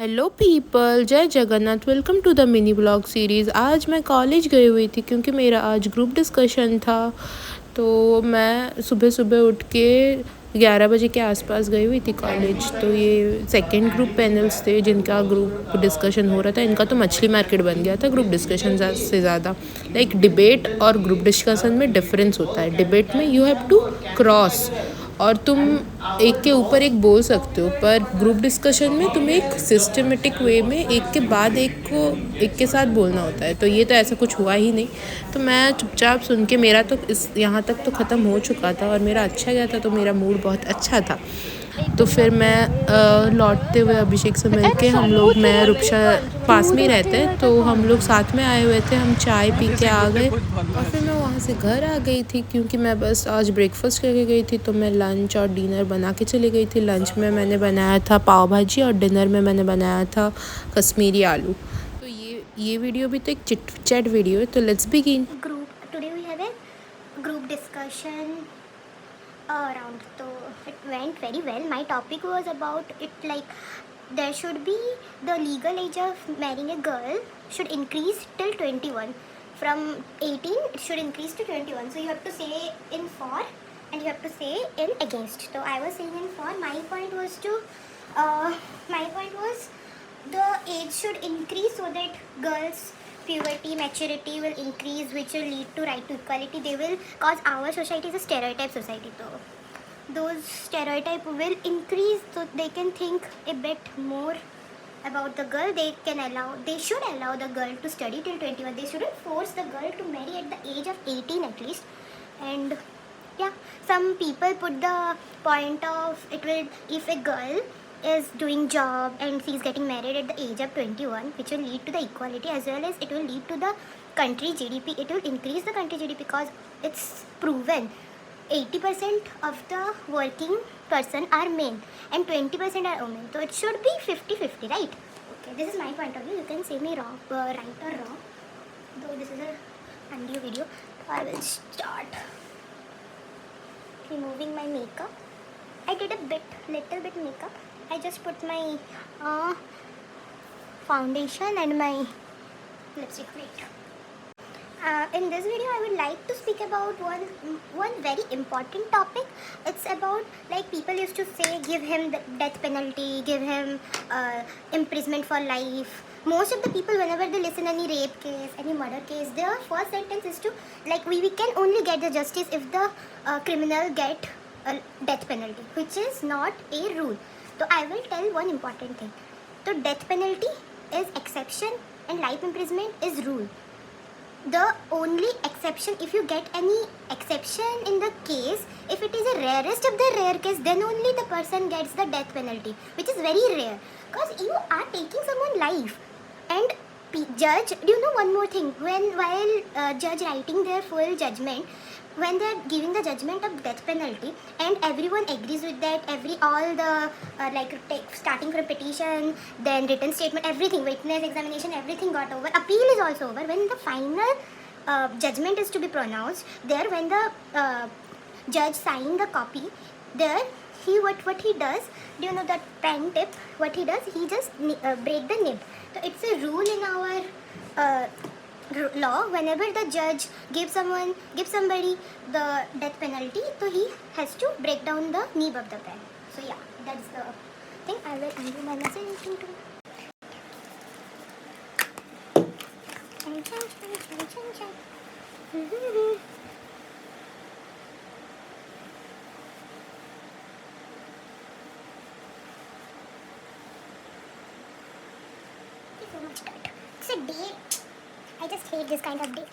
Hello people, जय Jagannath. Welcome to the mini blog series. आज मैं कॉलेज गई हुई थी क्योंकि मेरा आज ग्रुप डिस्कशन था। तो मैं सुबह सुबह उठ के 11 बजे के आसपास गई हुई थी कॉलेज। तो ये सेकंड ग्रुप पैनल्स थे जिनका ग्रुप डिस्कशन हो रहा था। इनका तो मछली मार्केट बन गया था ग्रुप डिस्कशन से ज़्यादा। लाइक डिबेट और ग्रुप डिस्कशन में डिफरेंस होता है। डिबेट में यू हैव टू क्रॉस और तुम एक के ऊपर एक बोल सकते हो, पर ग्रुप डिस्कशन में तुम्हें एक सिस्टमेटिक वे में एक के बाद एक को एक के साथ बोलना होता है। तो ये तो ऐसा कुछ हुआ ही नहीं। तो मैं चुपचाप सुन के, मेरा तो इस यहाँ तक तो ख़त्म हो चुका था और मेरा अच्छा गया था, तो मेरा मूड बहुत अच्छा था। तो फिर मैं लौटते हुए अभिषेक से मिल के हम लोग, मैं रूपशा पास में ही रहते हैं, तो हम लोग साथ में आए हुए थे। हम चाय पी के आ गए और फिर मैं वहाँ से घर आ गई थी क्योंकि मैं बस आज ब्रेकफास्ट करके गई थी। तो मैं लंच और डिनर बना के चली गई थी। लंच में मैंने बनाया था पाव भाजी और डिनर में मैंने बनाया था कश्मीरी आलू। तो ये वीडियो भी तो एक चिट चैट वीडियो है। तो let's begin. Group today we have a group discussion around, so it went very well. My topic was about it, like there should be the legal age of marrying a girl should increase till 21. From 18 it should increase to 21, so you have to say in for and you have to say in against. So I was saying in for. My point was the age should increase so that girls puberty maturity will increase, which will lead to right to equality. They will, cause our society is a stereotype society, so those stereotype will increase so they can think a bit more about the girl. They should allow the girl to study till 21. They shouldn't force the girl to marry at the age of 18 at least. And yeah, some people put the point of it will, if a girl is doing job and she's getting married at the age of 21, which will lead to the equality, as well as it will lead to the country GDP. It will increase the country GDP because it's proven 80% of the working person are men and 20% are women, so it should be 50-50, right? Okay, this is my point of view. You can say me wrong, right or wrong, though this is a undo video. So I will start removing my makeup. I did a little bit makeup. I just put my foundation and my lipstick. Wait. In this video, I would like to speak about one very important topic. It's about, like, people used to say, give him the death penalty, give him imprisonment for life. Most of the people, whenever they listen any rape case, any murder case, their first sentence is to, like, we can only get the justice if the criminal get a death penalty, which is not a rule. So I will tell one important thing. So death penalty is exception and life imprisonment is rule. The only exception, if you get any exception in the case, if it is a rarest of the rare case, then only the person gets the death penalty, which is very rare, because you are taking someone's life. And judge, do you know one more thing? While judge writing their full judgment, when they are giving the judgment of death penalty, and everyone agrees with that, all the starting from petition, then written statement, everything, witness examination, everything got over, appeal is also over. When the final judgment is to be pronounced, there, when the judge sign the copy, there what he does, do you know that pen tip? What he does, he just break the nib. So it's a rule in our law. Whenever the judge gives somebody the death penalty, so he has to break down the nib of the pen. So yeah, that's the thing. I will undo my message. So much dirt. It's a day. I just hate this kind of day.